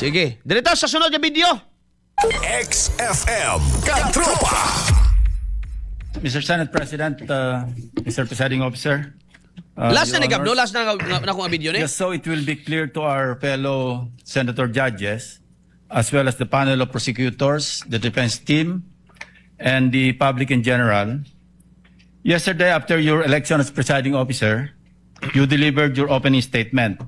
Sige. Dito sa sunod na video. XFM Katropa. Mr. Senate President, Mr. Presiding Officer. Last na Your ni Gab, no? Honors. Last na kung video ni. Just so it will be clear to our fellow senator judges, as well as the panel of prosecutors, the defense team, and the public in general. Yesterday, after your election as presiding officer, you delivered your opening statement,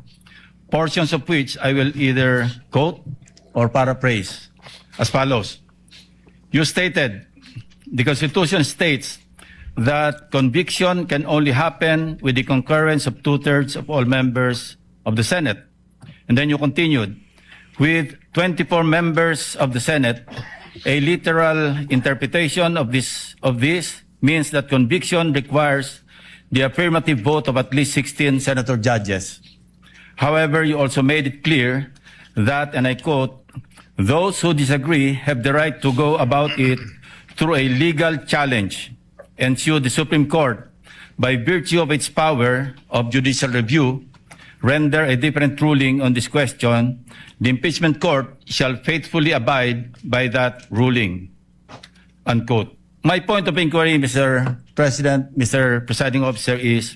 portions of which I will either quote or paraphrase as follows. You stated, the Constitution states that conviction can only happen with the concurrence of 2/3 of all members of the Senate. And then you continued, with 24 members of the Senate, a literal interpretation of this means that conviction requires the affirmative vote of at least 16 senator judges. However, you also made it clear that, and I quote, those who disagree have the right to go about it through a legal challenge and sue the Supreme Court by virtue of its power of judicial review, render a different ruling on this question. The impeachment court shall faithfully abide by that ruling. Unquote. My point of inquiry, Mr. President, Mr. Presiding Officer, is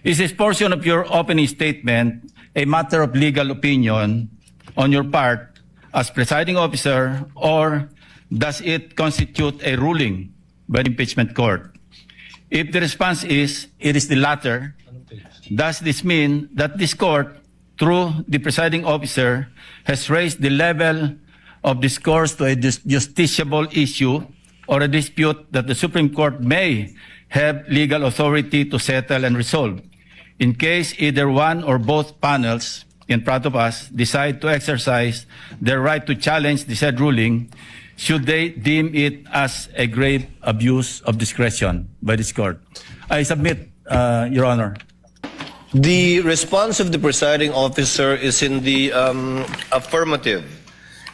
this portion of your opening statement a matter of legal opinion on your part as presiding officer, or does it constitute a ruling by the impeachment court? If the response is, it is the latter, does this mean that this court, through the presiding officer, has raised the level of discourse to a justiciable issue or a dispute that the Supreme Court may have legal authority to settle and resolve? In case either one or both panels in front of us decide to exercise their right to challenge the said ruling, should they deem it as a grave abuse of discretion by this court? I submit, Your Honor. The response of the presiding officer is in the affirmative.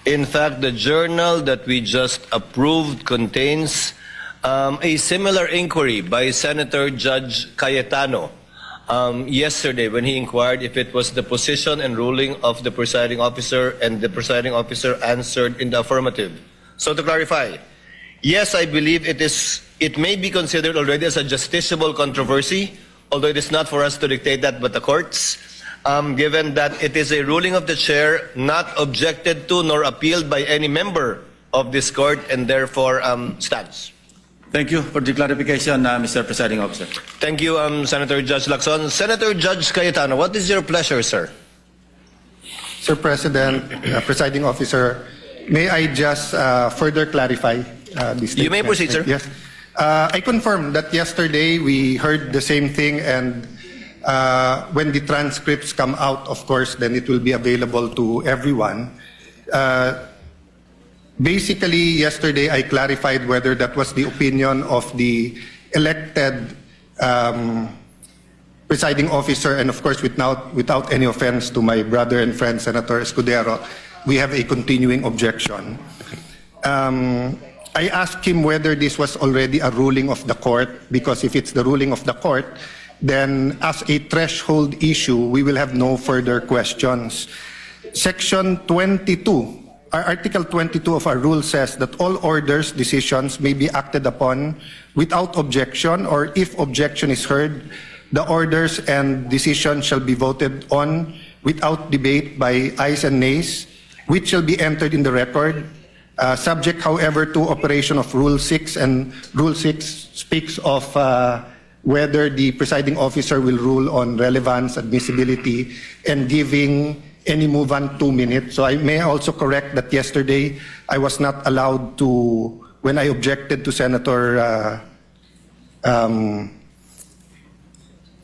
In fact, the journal that we just approved contains a similar inquiry by Senator Judge Cayetano yesterday when he inquired if it was the position and ruling of the presiding officer, and the presiding officer answered in the affirmative. So to clarify, yes, I believe it may be considered already as a justiciable controversy, although it is not for us to dictate that but the courts, given that it is a ruling of the chair not objected to nor appealed by any member of this court, and therefore stands. Thank you for the clarification, Mr. Presiding Officer. Thank you, Senator Judge Lacson. Senator Judge Cayetano, what is your pleasure, sir? Sir President, Presiding Officer, may I just further clarify this statement? You may proceed, sir. Yes. I confirm that yesterday we heard the same thing, and when the transcripts come out, of course, then it will be available to everyone. Basically, yesterday I clarified whether that was the opinion of the elected presiding officer, and of course without any offense to my brother and friend Senator Escudero, we have a continuing objection. I asked him whether this was already a ruling of the court, because if it's the ruling of the court, then as a threshold issue, we will have no further questions. Section 22, Article 22 of our rule says that all orders, decisions may be acted upon without objection, or if objection is heard, the orders and decisions shall be voted on without debate by ayes and nays, which shall be entered in the record, subject, however, to operation of Rule 6, and Rule 6 speaks of whether the presiding officer will rule on relevance, admissibility, and giving any movement 2 minutes. So I may also correct that yesterday I was not allowed to, when I objected to Senator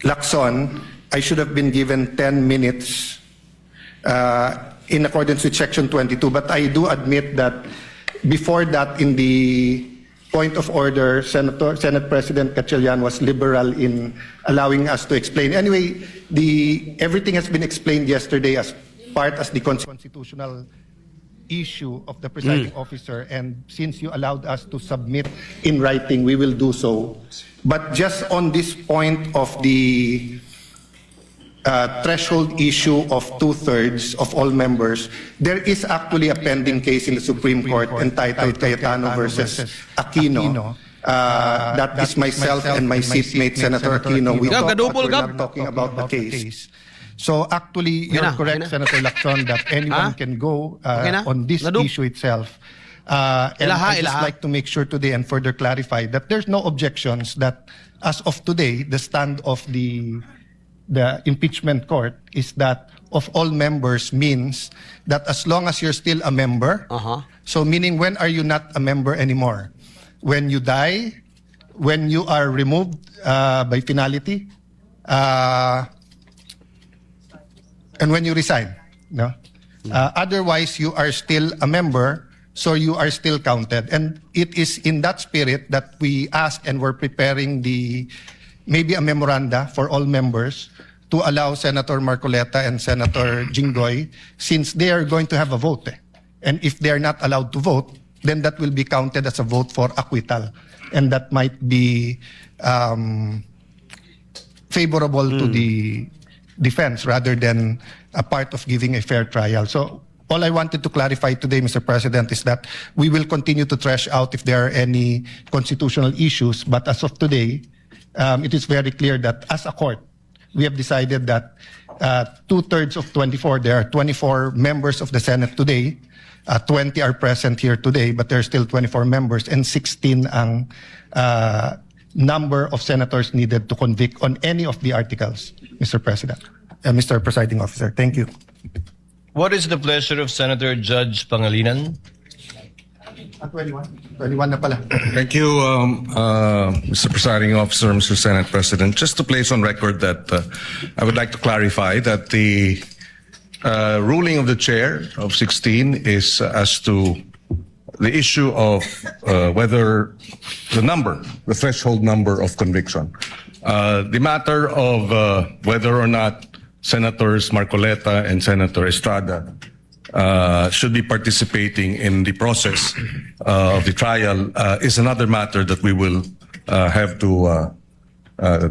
Lacson, I should have been given 10 minutes in accordance with Section 22. But I do admit that before that, in the point of order, Senate President Gatchalian was liberal in allowing us to explain. Anyway, everything has been explained yesterday as the constitutional issue of the presiding officer, and since you allowed us to submit in writing, we will do so. But just on this point of the threshold issue of 2/3 of all members, there is actually a pending case in the Supreme Court entitled Cayetano versus Aquino. That is myself and my seatmate, Senator Aquino. We Gab, talked, but gadupol, we're Gab. not talking about the case. So actually, you're Okay na, correct, okay na. Senator Lacson, that anyone Ha? can go Okay na? on this Nadup. issue itself. And Ilaha, I just ilaha. like to make sure today and further clarify that there's no objections that as of today, the stand of the impeachment court is that of all members means that as long as you're still a member, so meaning when are you not a member anymore? When you die, when you are removed by finality, and when you resign. No? Otherwise, you are still a member, so you are still counted. And it is in that spirit that we ask and we're preparing maybe a memoranda for all members to allow Senator Marcoleta and Senator Jinggoy, since they are going to have a vote. And if they are not allowed to vote, then that will be counted as a vote for acquittal. And that might be favorable to the defense rather than a part of giving a fair trial. So all I wanted to clarify today, Mr. President, is that we will continue to thresh out if there are any constitutional issues. But as of today, it is very clear that as a court, we have decided that 2/3 of 24, there are 24 members of the Senate today, 20 are present here today, but there are still 24 members, and 16 ang number of senators needed to convict on any of the articles, Mr. President. Mr. Presiding Officer, thank you. What is the pleasure of Senator Judge Pangilinan? 21. 21 na pala. Thank you, Mr. Presiding Officer, Mr. Senate President. Just to place on record that I would like to clarify that the ruling of the chair of 16 is as to the issue of whether the threshold number of conviction. The matter of whether or not Senators Marcoleta and Senator Estrada should be participating in the process of the trial is another matter that we will have to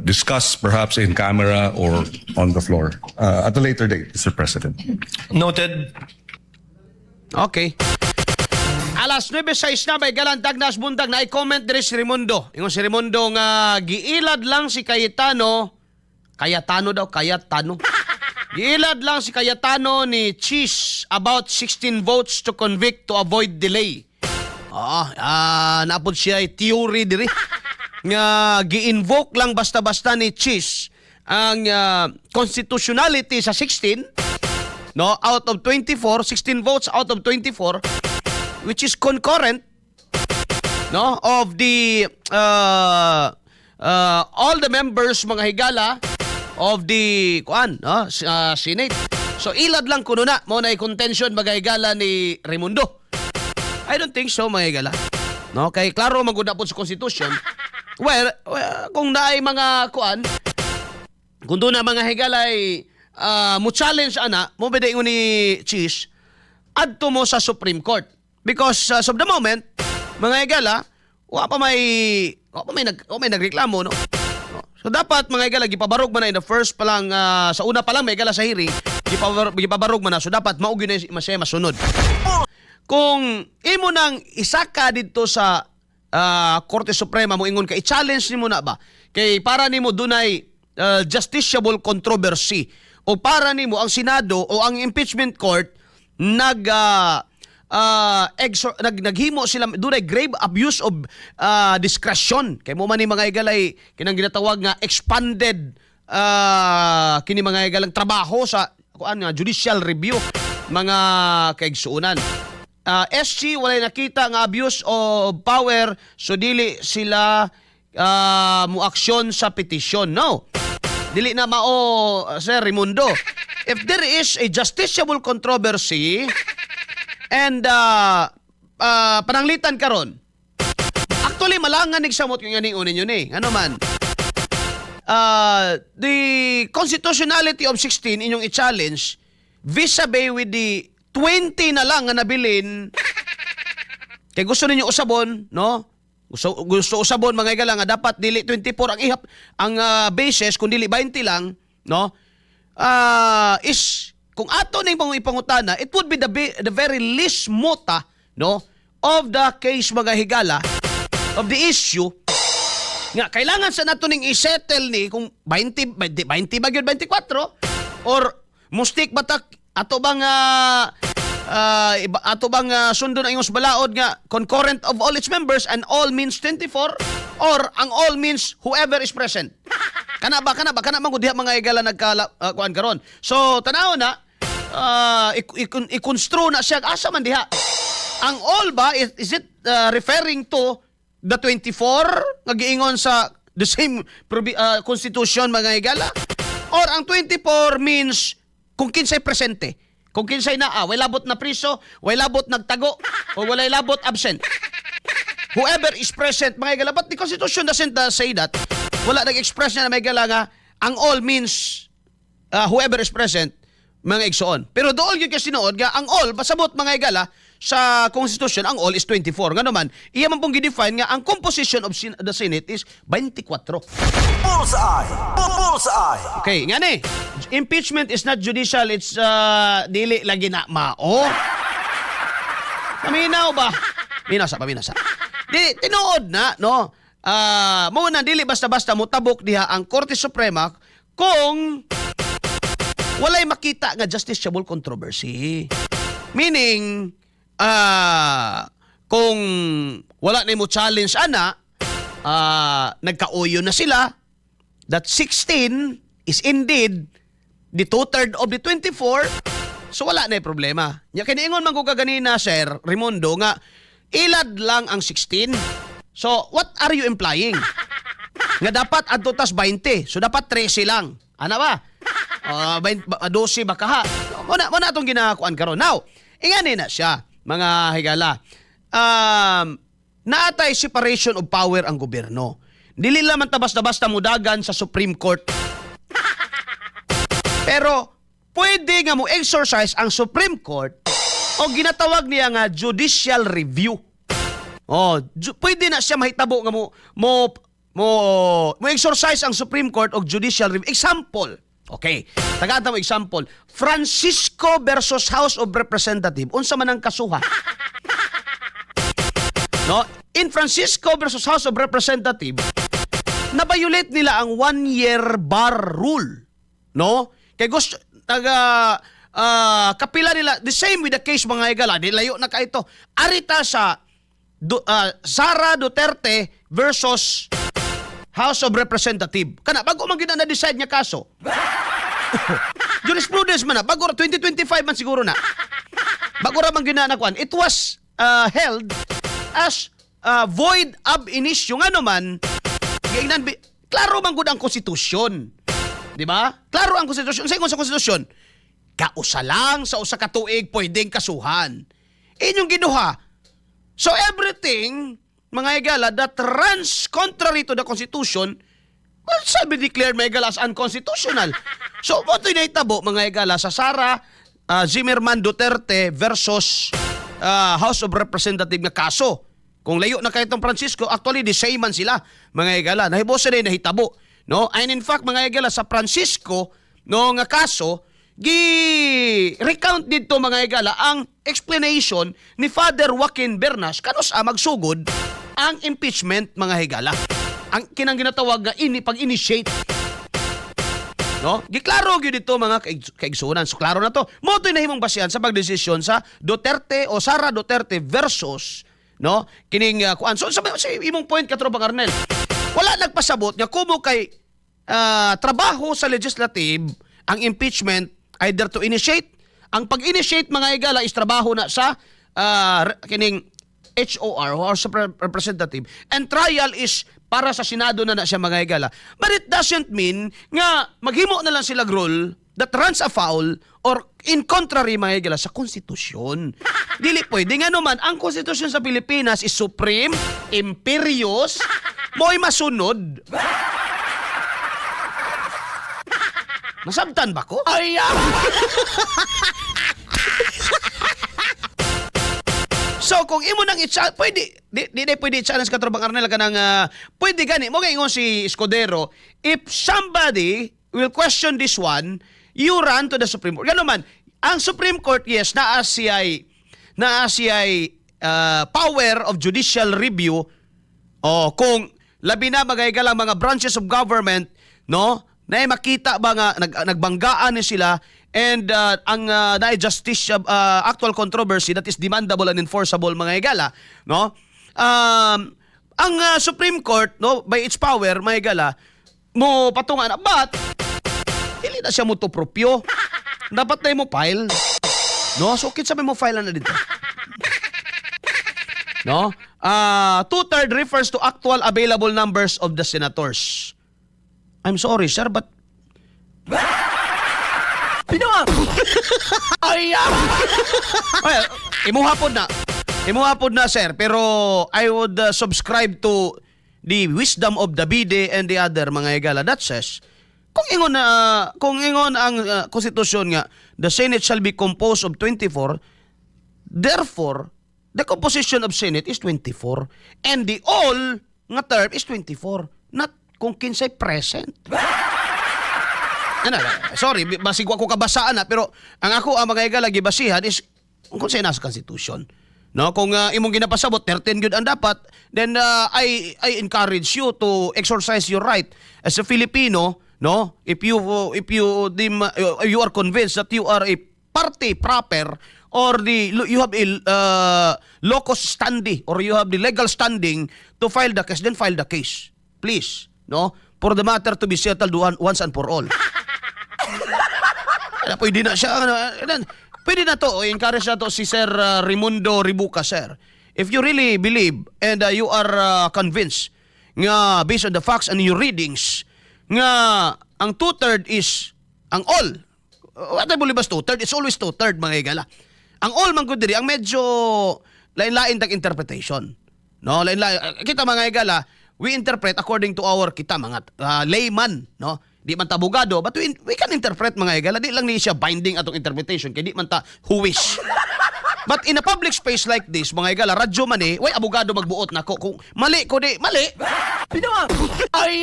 discuss perhaps in camera or on the floor at a later date, Mr. President. Noted. Okay. Alas 9:06 na may galantag nas bundag na i-comment diri si Raimundo. Ingon si Raimundo nga giilad lang si Cayetano daw. Giilad lang si Cayetano ni Cheese about 16 votes to convict to avoid delay. Napod siya theory diri nga gi-invoke lang basta-basta ni Cheese ang constitutionality sa 16, no, out of 24, 16 votes out of 24, which is concurrent, no, of the all the members mga higala of the Senate. So ilad lang kuno na mo na contention mga higala ni Raimundo. I don't think so mga higala. No, kay klaro maguna po sa constitution. Well, kung naay mga kung doon na mga higala ay mo challenge ana, mo pwede ingon ni Cheese adto mo sa Supreme Court. Because as of the moment, mga higala, wa pa may nagreklamo, no? So dapat mga higala gipabarog man na in the first pa lang sa una pa lang mga higala sa hearing, gipabarog man na. So dapat mao gyud na masaya masunod. Kung imo nang isaka dito sa Korte Suprema mo ingon ka i-challenge nimo na ba? Kay para nimo dunay justiciable controversy o para nimo ang Senado o ang impeachment court naghimo sila dunay grave abuse of discretion kay mo man ni mga higalay kinang ginatawag nga expanded kini mga higalang trabaho sa judicial review mga kaigsuunan. SC walay nakita nga abuse of power, so dili sila muaksyon sa petition. No, dili na mao, Sir Raimundo. If there is a justiciable controversy and pananglitan karon, actually malangan nigsamot yung ganiun ninyo ni. Ano man? The constitutionality of 16 inyong i-challenge vis-a-vis with the 20 na lang nga nabilin. Kay gusto ninyo usabon, no? Gusto usabon mga higala nga dapat dili 24 ang ihap ang basis kun dili 20 lang, no? is kung ato ning pang ipangutana, it would be the very least mota, no, of the case mga higala, of the issue nga kailangan sa nato ning i-settle ni kung 20 ba gyud 24 or mustik batak ato bang sundon ang iyong balaod nga concurrent of all its members and all means 24 or ang all means whoever is present. Kana man gud diha mga higala kuan karon. So tanaw na i-construe na siya asa man diha. Ang all ba is it referring to the 24 nga giingon sa the same constitution mga higala? Or ang 24 means kung kinsay presente, kung kinsay naa, way labot na priso, way labot nagtago, o walay labot absent. Whoever is present mga higala, but the constitution doesn't say that. Wala nag-express na mga higala nga ang all means whoever is present mga igsoon. Pero dool gyud kasi sinuod nga ang all pasabot mga higala sa Constitution, ang all is 24. Nga naman, iya man pong gidefine nga ang composition of the Senate is 24. Bullseye! Bullseye! Okay, nga ni. Impeachment is not judicial, it's dili lagi na mao. Paminaw ba? Minasa. Di, tinuod na, no? Muna, dili basta-basta mutabok diha ang Korte Suprema kung walay makita nga justiciable controversy. Meaning, kung wala na mo challenge ana, nagkauyo na sila that 16 is indeed the 2/3 of the 24, so wala na problema. Nya kiniingon man ko kaganina, Sir Raimundo, nga ilad lang ang 16. So what are you implying? Nga dapat adto tas 20, so dapat 13 lang. Ana ba? 12 ba kaha? Muna itong ginakuan karon. Now, ingani na siya, mga higala. Naatay separation of power ang gobyerno. Dili lamang basta-basta mudagan sa Supreme Court. Pero, pwede nga mo exercise ang Supreme Court o ginatawag niya nga judicial review. Pwede na siya mahitabo nga mo exercise ang Supreme Court o judicial review. Example, okay, tagata mo example, Francisco versus House of Representatives, unsa man ang kasuha? No, in Francisco versus House of Representatives, na-violate nila ang 1-year bar rule. No? Kaya gusto, kapila nila, the same with the case mga higala, dilayo na ka ito. Arita sa Sara Duterte versus House of Representatives. Kana, bago man gina na-decide niya kaso. Jurisprudence man na, bago 2025 man siguro na. Bago ra man gina na kuan. It was held as void ab initio. Nga naman, klaro man gud ang konstitusyon. Di ba? Klaro ang konstitusyon. Sa konstitusyon, kausa lang sa usa ka tuig pwedeng kasuhan. Inyong ginuha. So everything, mga higala, that runs contrary to the Constitution, well, shall be declared, mga higala, as unconstitutional. So, mo ito'y naitabo, mga higala, sa Sara Zimmerman Duterte versus House of Representatives na kaso. Kung layo na kayo itong Francisco, actually, the same man sila, mga higala. Nahibosa na nahitabo. No? And in fact, mga higala, sa Francisco, no, nga kaso, recount dito mga higala ang explanation ni Father Joaquin Bernas kanos magsugod ang impeachment mga higala. Ang kinang ginatawag nga pag-initiate. No? Giklaro gyud dito mga kaigsunan. So klaro na to. Mo to'y nahimong basihan sa pagdesisyon sa Duterte o Sara Duterte versus no kining kuan. So sa imong point Katropa Arnel. Wala nagpasabot nga kumo kay trabaho sa legislative ang impeachment either to initiate. Ang pag-initiate mga higala is trabaho na sa kining HOR, House of Representative, and trial is para sa Senado na siya mga higala. But it doesn't mean nga maghimo na lang sila rule that runs afoul or in contrary mga higala sa konstitusyon. Dili pwede nga naman ang konstitusyon sa Pilipinas is supreme, imperious, mo'y masunod. Masabtan ba ko? Ay, so, kung imo nang pwede, di pwede i-challenge ka Katropa Arnel ka nang, pwede gani, mo ingon si Escudero, if somebody will question this one, you run to the Supreme Court. Ganun man, ang Supreme Court, yes, naa siya'y power of judicial review o kung labi na magaygalang mga branches of government, no, na makita ba nga nagbanggaan ni sila and ang na justice actual controversy that is demandable and enforceable mga higala, no, ang Supreme Court, no, by its power mga higala mo patungan, but dili na siya mo to propyo, dapat na mo file, no, so kitsa mo file na dito. No? 2/3 refers to actual available numbers of the senators. I'm sorry, sir, but... Pinuang! Ay, well, imuhapod na, sir. Pero I would subscribe to the wisdom of Davide and the other mga higala. That says, kung ingon ang konstitusyon nga, the Senate shall be composed of 24, therefore, the composition of Senate is 24 and the all nga term is 24. Not kung kinsay present. Sorry, basig ko kabasaan na, pero ang ako ang mga lagi basihan is kung say nasa Constitution. No, kung imong ginapasabot 13 gyud ang dapat, then I encourage you to exercise your right as a Filipino, no? If you you are convinced that you are a party proper or you have a locus standi or you have the legal standing to file the case, then file the case. Please, no? For the matter to be settled once and for all. Pwede na siya. Pwede na to. Encourage na to si Sir Raimundo Ribuca, sir. If you really believe and you are convinced nga based on the facts and your readings nga ang 2/3 is ang all. What I believe is 2/3? It's always 2/3 mga higala. Ang all man gud diri ang medyo lain-lain tag interpretation. No, lain-lain kita mga higala, we interpret according to our kita mga layman, no? Di man ta abogado, but we can interpret mga higala, di lang ni siya binding atong interpretation kay di man ta huwis. But in a public space like this, mga higala, radyo man way abogado magbuot nako kung mali ko di mali. Pinuang. Ay.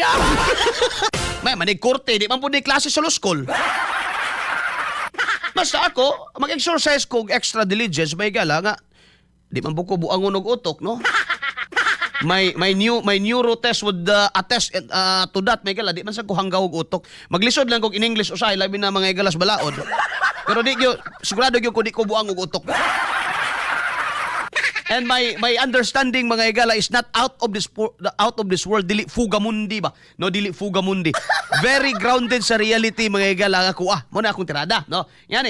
May manig korte, di man pud ni klase sa law school. Basta ako, mag-exercise ko extra diligence, may gala nga, di man buko buangon og utok, no? My neuro test would attest to that, may gala, di man sa ko hanggaw og utok. Maglisod lang kog in English usay, labi na mga igalas balaod. Pero di gyud, sigurado gyud ko di ko buang og utok. And my understanding mga higala is not out of this world, dili fugamundi ba, no, dili fugamundi, very grounded sa reality mga higala ako muna akong tirada, no, yan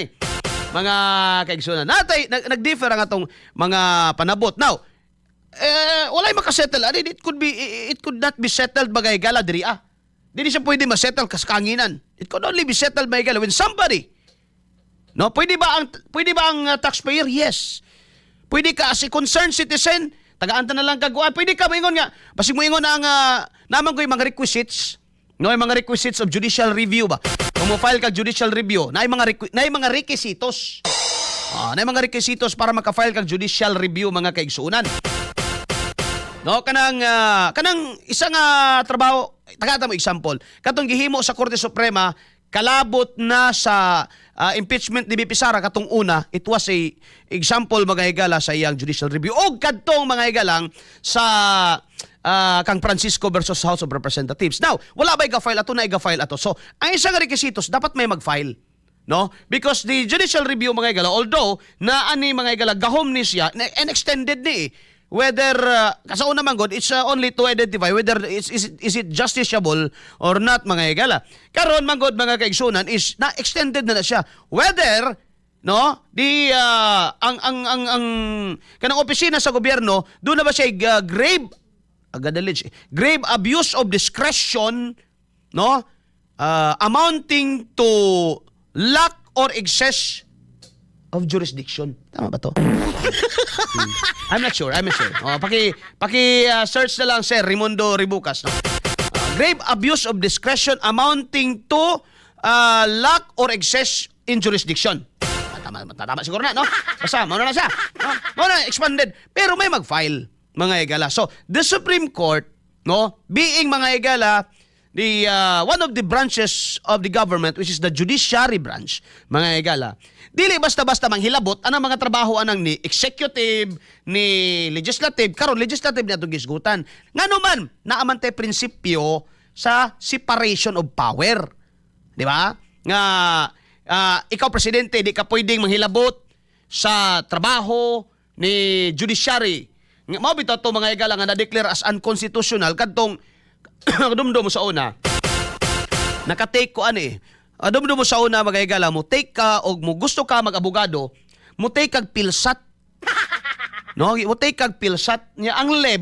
mga kaigsunan natay nag-differ ang atong mga panabot. Now walay makasettle, it could not be settled mga higala diri dili siya pwede ma-settle kas kanginan. It could only be settled mga higala when somebody, no, pwede ba ang taxpayer? Yes. Pwede ka as a concerned citizen, tagaan-ta na lang kagwa. Pwede ka maingon nga, basig mo ingon ang naman ko yung mga requisites, no, yung mga requisites of judicial review ba. Kung mo file kag judicial review, na yung mga requisitos. Na yung mga requisitos para maka-file kag judicial review mga kaigsuunan. No, kanang isang trabaho, tagata mo example, katong gihimo sa Korte Suprema, kalabot na sa impeachment ni BP Sara katong una, it was a example mga higala sa iyang judicial review. O kadtong mga higalang sa kang Francisco versus House of Representatives. Now, wala ba i-file ato na i-file ato? So, ang isang requisitos, dapat may mag-file. No? Because the judicial review mga higala, although na ani mga higala gahom ni siya and extended ni whether kasauna man god it's only to identify whether is it justiciable or not mga higala. Karon man god mga kaigsunan is na extended na siya whether, no, di ang kanang opisina sa gobyerno do na ba siya grave abuse of discretion, no, amounting to lack or excess of jurisdiction. Tama ba to? I'm not sure. Paki-search na lang, Sir Raimundo Ribucas. No? Grave abuse of discretion amounting to lack or excess in jurisdiction. Tama siguro na, no? Basta, mauna na siya. No? Mauna, expanded. Pero may mag-file, mga higala. So, the Supreme Court, no, being mga higala, one of the branches of the government, which is the judiciary branch, mga higala, dili basta-basta manghilabot anang mga trabaho anang ni executive, ni legislative, karon legislative na itong gisgutan. Nga naman, naamantay prinsipyo sa separation of power. Di ba? Nga, ikaw presidente, di ka pwedeng manghilabot sa trabaho ni judiciary. Nga, mao bitaw to mga higala nga na-declare as unconstitutional kadtong dumdum mo sa una. Nakatake ko dumdum mo sa una mga higala mo take ka og mo gusto ka mag-abogado, mo take kag pilsat. No, mo take kag pilsat nya ang leb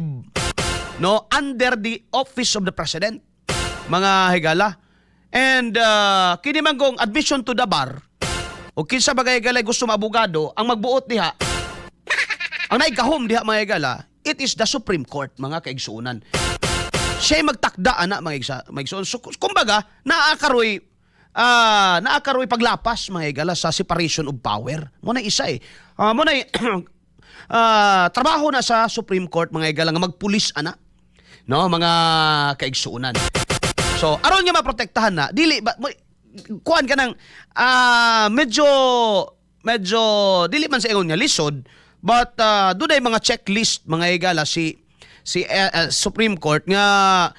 no under the office of the president. Mga higala. And kini man gong admission to the bar o kinsa bagay higala gusto maabogado ang magbuot diha. Ang naigahom diha mga higala, it is the Supreme Court mga kaigsuonan. Siya magtakda mga igsoon. So, kumbaga, naakaroy paglapas mga higala sa separation of power. Muna isa muna trabaho na sa Supreme Court mga higala nga magpulis no mga kaigsuonan. So aron nga maprotektahan na dili ba kuan ka ng medyo dili man sa ingon nga lisod but dunay mga checklist mga higala si Supreme Court nga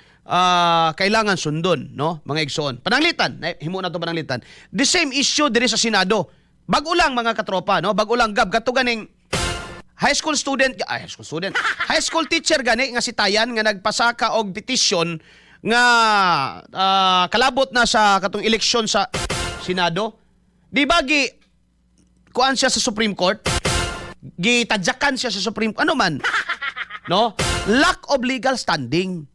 kailangan sundon no mga igsoon. Pananglitan, himo na to pananglitan. The same issue diri sa Senado. Bag-o lang mga katropa no, bag-o lang gab kato ganing high school teacher gani nga si Tayan nga nagpasaka og petition nga kalabot na sa katong eleksyon sa Senado. Di bagi kuan siya sa Supreme Court, gitadyakan siya sa Supreme ano man no, lack of legal standing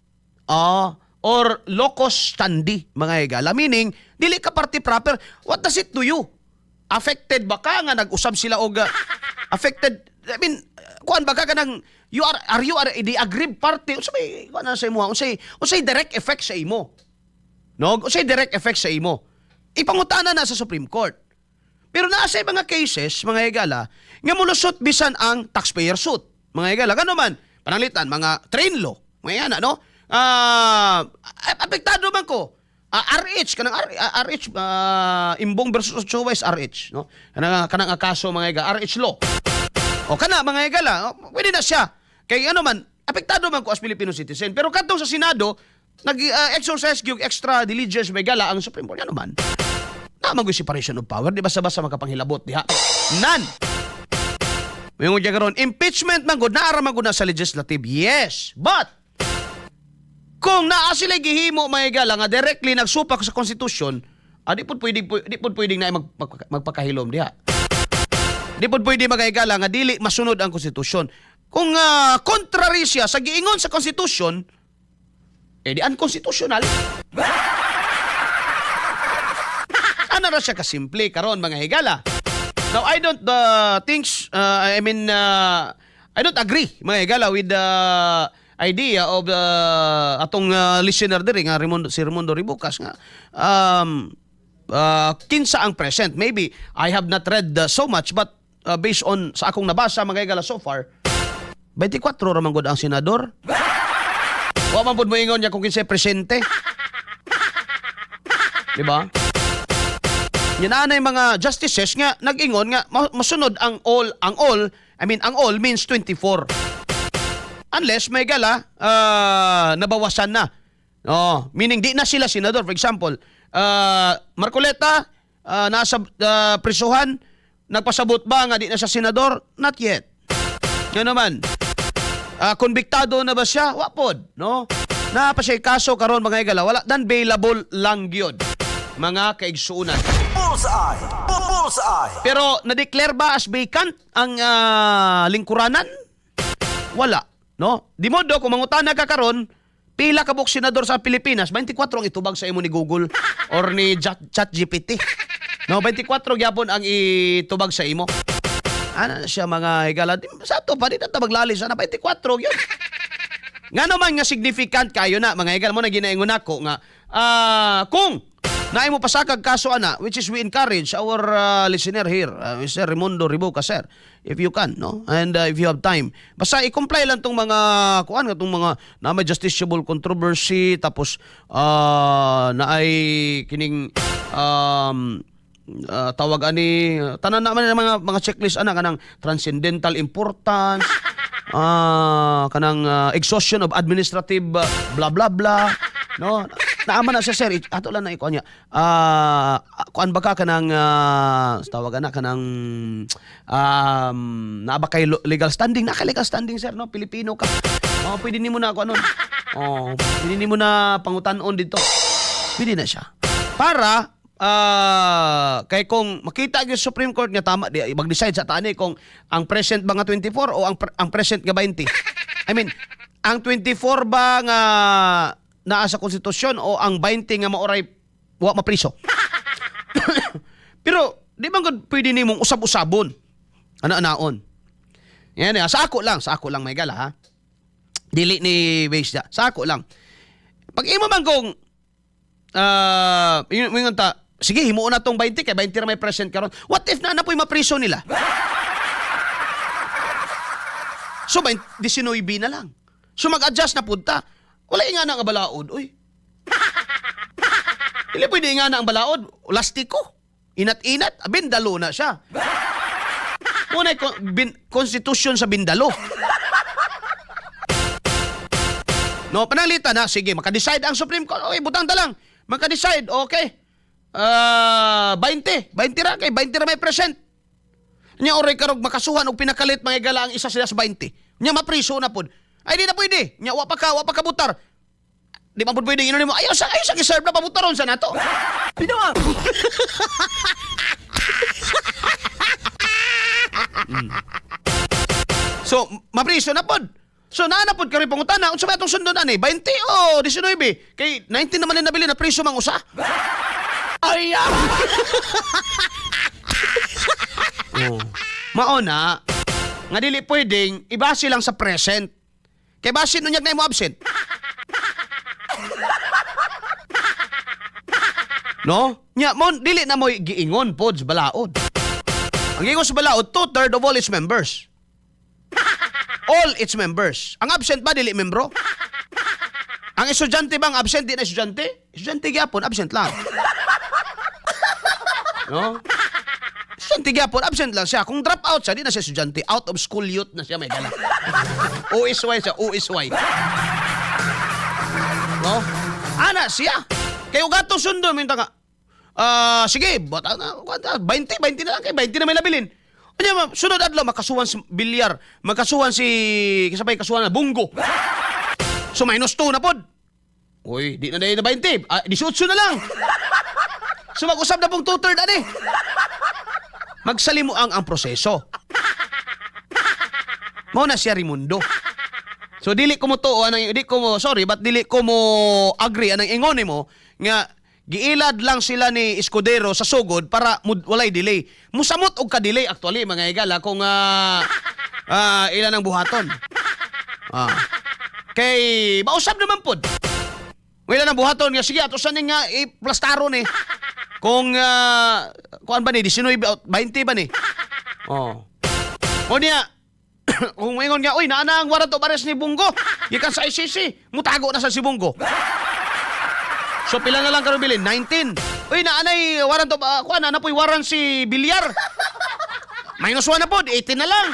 or locus standi mga higala, meaning dili ka party proper. What does it do you? Affected ba ka nga nag-usab sila og affected, I mean kuan ba ka nang are you the aggrieved party unsay kuan na sa imo, unsay direct effect sa imo no, unsay direct effect sa imo ipangutana na sa Supreme Court. Pero naa sa mga cases mga higala nga mulusot bisan ang taxpayer suit mga higala kano man pananglitan mga train law mga yan no, apektado man ko RH kanang RH Imbong versus Choice RH no, kanang kaso mga higala RH law o kana mga higala pwede na siya kay ano man apektado man ko as Filipino citizen. Pero kadtong sa Senado nag-exercise gyud extra diligence mga higala ang Supreme Court ano man naman gyud separation of power, di basta-basta makapanghilabot diha nan. Yung karon impeachment man gud naara man gud na sa legislative, yes, but kung naa sila gihimo mga higala nga directly nagsupak sa constitution, di pud pwedeng na magpakahilom diha. Di pud pwede mga higala nga dili masunod ang konstitusyon. Kung contrary siya sa giingon sa constitution, di unconstitutional. Ano ra siya kasimple karon mga higala. Now I don't I don't agree mga higala with the idea of atong listener diri nga si Raimundo Ribucas nga kinsa ang present. Maybe I have not read so much but based on sa akong nabasa mga higala so far 24 ra man gud ang senador. Wa man pud moingon niya kung kinsa presente. Di ba? Yan anay mga justices nga nag-ingon nga masunod ang all means 24. Unless may gala nabawasan na. Meaning di na sila senador. For example, Marcoleta nasa prisuhan, nagpasabot ba nga di na siya senador? Not yet. Yan naman. Konbiktado na ba siya? Wapod, no? Na pa siya kaso karon mga higala, wala dan bailable lang gyud mga kaigsuunan. Bullseye! Bullseye! Pero na-declare ba as vacant ang lingkuranan? Wala, no? Di mo do kung mangutana ka karon, pila ka buk senador sa Pilipinas, 24 ang itubag sa imo ni Google or ni ChatGPT. No, 24 gyapon ang itubag sa imo. Ano siya mga higala? Sa to pa, di na maglali sana 24 yun. Nga naman nga significant kayo na, mga higala mo na ginaingon ako nga, kung naay mo pasakag kaso ana, which is we encourage our listener here, Mr. Raimundo Ribucas, sir, if you can, no? And if you have time. Basta i-comply lang tong mga tong mga na may justiciable controversy, tapos na ay kining tawag ani tanan naman ng mga checklist kanang transcendental importance, kanang exhaustion of administrative blah blah blah, no? Naaman na siya, sir. Ato lang na ikuan niya. Kuan ba ka kanang tawag na kanang naaba kay legal standing, naka-legal standing, sir, no? Pilipino ka. Pwede nimo na ako pwede nimo na pangutan-on dito. Pwede na siya. Para kay kung makita yung Supreme Court nga tama di mag-decide sa tani kung ang present ba nga 24 o ang present nga 20. I mean, ang 24 ba nga naa sa konstitusyon o ang 20 nga maoray wa mapriso. Pero di ba gud pwede nimong usab-usabon ana-anaon. Yan sa ako lang may gala, ha. Dili ni base sa ako lang. Pag imo man kung ingon ta, sige himuon na tong 20 kay 20 ra may present karon. What if na napoy mapriso nila? So 19 na lang. So mag-adjust na punta. Wala nga na ang balaod, oy. Dili pwede nga na ang balaod, lastiko. Inat-inat, bindalo na siya. Muna konstitusyon sa bindalo. No, panalita na, sige, maka-decide ang Supreme Court. Okay, butang ta lang. Maka-decide, okay. 20 ra kay 20 ra may present. Nya oray karog makasuhan og pinakalit mga igala ang isa sila sa 20. Nya mapriso na pod. Ay di na pwede. Nya wa pa ka butar. Di pa pod pwede inon mo. Ayaw sa giserve na pabutaron sa nato. Bitaw. So, mapriso na pod. So, naanapod ka rin pangutana. Unsa ba itong sundon, ani? 20 o 19? Kay 19 naman na nabili na priso mang usa. Ay, mauna, nga dili pwedeng ibase lang sa present. Kay base nun na mo absent. No? Nya, dili na mo giingon pod sa balaod. Ang giingon sa balaod, 2/3 of all its members. All its members. Ang absent ba, dili membro? Ang estudyante bang absent, di na estudyante? Estudyante gyapon, absent lang. No? Estudyante gyapon, absent lang siya. Kung drop out siya, di na siya estudyante. Out of school youth na siya, may dala. OSY siya, OSY. No? Ana siya. Kayo gato sundo, minta nga. Sige, 20 na lang, kay 20 na may labilin. Ano, sunod adlaw makasuhan si bilyar, makasuhan si kasabay kasuhan na bunggo. So minus 2 na pod. Uy, di na 20. 18 na lang. So mag-usap na pong 2/3 ani. Magsalimuang ang proseso. Mao na siya Raimundo. So dili ko mo dili ko mo agree anang ingon nimo nga giilad lang sila ni Escudero sa sugod para walay delay. Musamot og ka-delay actually mga igala kung ilan ang buhaton. Kay mausab naman pod. Ilan ang buhaton nga sige ato sa nga i-plastaro ni. Kung kuan ba ni 19 20 ba ni? O niya kung ingon nga, uy, naana ang warrant of arrest ni Bungo. Gikan sa ICC, mutago na sa si Bungo. So pila na lang karon bilin? 19. Uy, naanay warrant of na po'y warrant si Bilyar. Minus 1 na po, 18 na lang.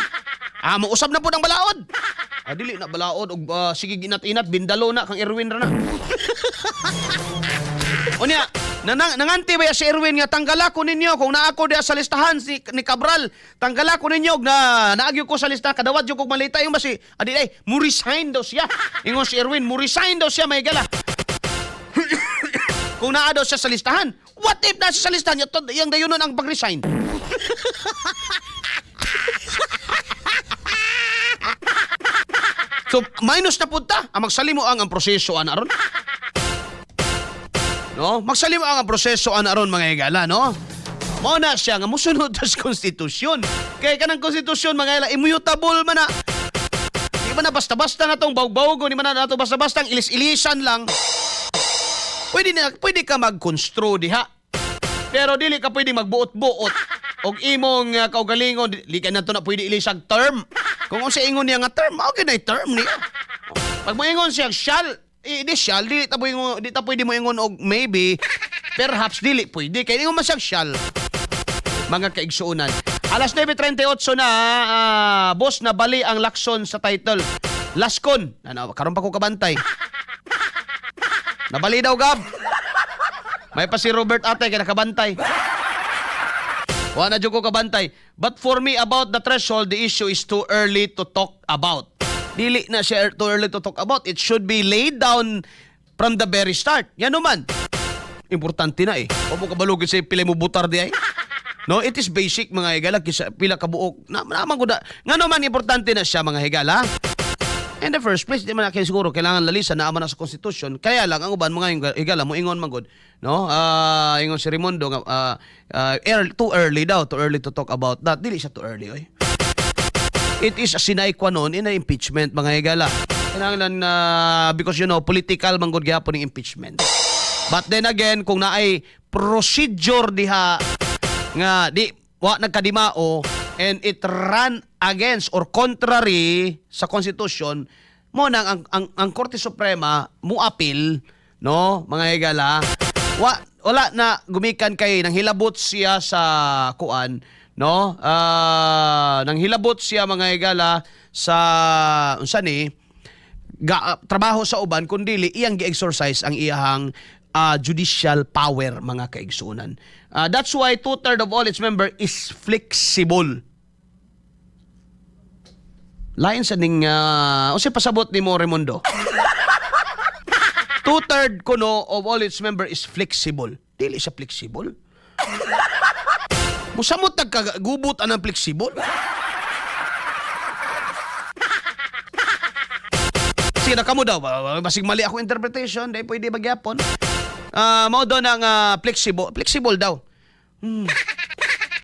Mausab na po ng balaod. Dili na balaod og sige ginat-inat bindalo na kang Erwin ra na. Unya, nanganti ba si Erwin nga tanggala ko ninyo kung naa ko diha sa listahan ni Cabral, tanggala ko ninyo na naagyo ko sa listahan kadawat jud kog malita yung basi mo resign daw siya. Ingon si Erwin, mo resign daw siya may gala. Kung naa daw siya sa listahan, what if nasa sa listahan yung dayunon ang pag-resign? So minus na punta ang magsalimo ang proseso anaron. No, magsalimo ang proseso anaron mga higala, no? Mao na siya nga musunod sa konstitusyon. Kay kanang konstitusyon mga higala immutable man na. Di man na basta-basta na tong bawg-bawgo, di man na nato basta-basta ang ilis-ilisan lang. Pwede ka mag-construe diha. Pero dili ka pwede magbuot-buot. og imong kaugalingon di ka na to na pwede ilisag term. Kung unsa ingon niya nga term, mao gyud ay term niya. Pag mo ingon siya shall, di shall di ta pwede mo ingon og maybe, perhaps dili pwede kay ingon man siya shall. Mga kaigsuunan. Alas 9:38 na boss na bali ang lakson sa title. Laskon. Karon pa ko kabantay. Nabali daw gab. May pa si Robert Ate kay nakabantay. Wala na dyan ko kabantay. But for me, about the threshold, the issue is too early to talk about. Dili na siya too early to talk about. It should be laid down from the very start. Yan naman. Importante na eh. O mo kabalugin sa pila mo butar di ay. No, it is basic mga higala. Kisa pila kabuok. Naman ko na. Nga naman, importante na siya mga higala. In the first place, di man nakin siguro kailangan lalisan na ama na sa Constitution. Kaya lang, ang uban mga higala mo ingon man good. No? Ingon si Raimundo, too early daw. Too early to talk about that. Dili siya too early, oy. It is a sine qua non in an impeachment, mga higala. Kailangan because you know, political man good gyapon ng impeachment. But then again, kung naay procedure diha nga di wa nagkadimao and it ran against or contrary sa Constitution, mo nang ang Korte Suprema mo appeal, no, mga higala, wala na gumikan kay nang hilabot siya sa kuan, no? Nang hilabot siya mga higala sa unsa ni trabaho sa uban kundi iyang gi-exercise ang iyang judicial power, mga kaigsunan. That's why 2/3 of all its member is flexible. Lain sa ning unsay pasabot ni mo Raimundo? 2/3 kuno of all its member is flexible. Dili siya flexible. Musamot nagkagubot anang flexible. Sige na kamo daw, basig mali ako interpretation, dahil pwede magyapon. Mao daw ng flexible daw.